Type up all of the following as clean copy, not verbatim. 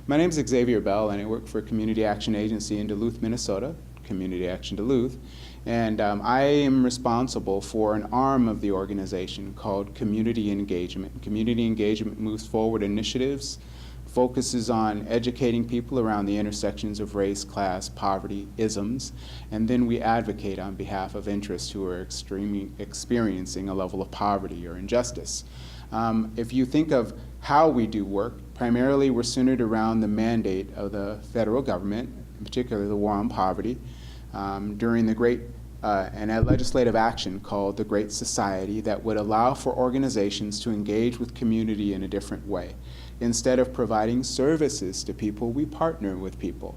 My name is Xavier Bell, and I work for a community action agency in Duluth, Minnesota, Community Action Duluth. And I am responsible for an arm of the organization called Community Engagement. Community Engagement moves forward initiatives, focuses on educating people around the intersections of race, class, poverty, isms, and then we advocate on behalf of interests who are experiencing a level of poverty or injustice. If you think of how we do work, primarily we're centered around the mandate of the federal government, in particular the War on Poverty, during the great and a legislative action called the Great Society that would allow for organizations to engage with community in a different way. Instead of providing services to people, we partner with people.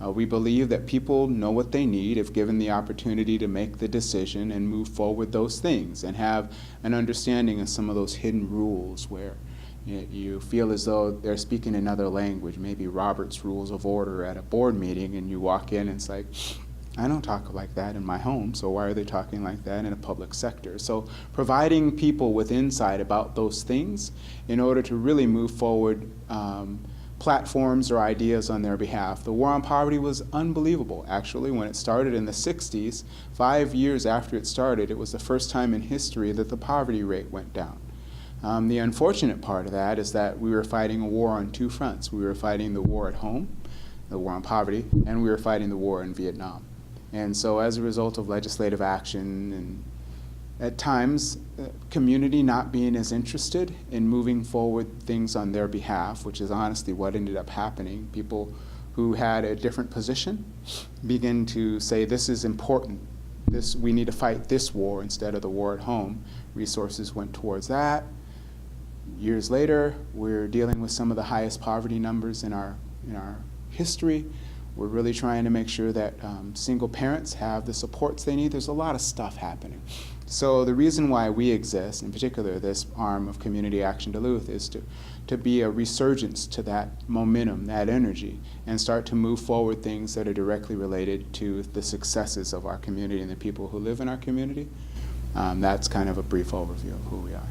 We believe that people know what they need if given the opportunity to make the decision and move forward those things and have an understanding of some of those hidden rules where you feel as though they're speaking another language, maybe Robert's Rules of Order at a board meeting, and you walk in and it's like, I don't talk like that in my home, so why are they talking like that in a public sector? So providing people with insight about those things in order to really move forward platforms or ideas on their behalf. The War on Poverty was unbelievable, actually. When it started in the 60s, 5 years after it started, it was the first time in history that the poverty rate went down. The unfortunate part of that is that we were fighting a war on two fronts. We were fighting the war at home, the war on poverty, and we were fighting the war in Vietnam. And so as a result of legislative action and at times community not being as interested in moving forward things on their behalf, which is honestly what ended up happening, people who had a different position begin to say this is important, we need to fight this war instead of the war at home. Resources went towards that. Years later, we're dealing with some of the highest poverty numbers in our history. We're really trying to make sure that single parents have the supports they need. There's a lot of stuff happening. So the reason why we exist, in particular this arm of Community Action Duluth, is to be a resurgence to that momentum, that energy, and start to move forward things that are directly related to the successes of our community and the people who live in our community. That's kind of a brief overview of who we are.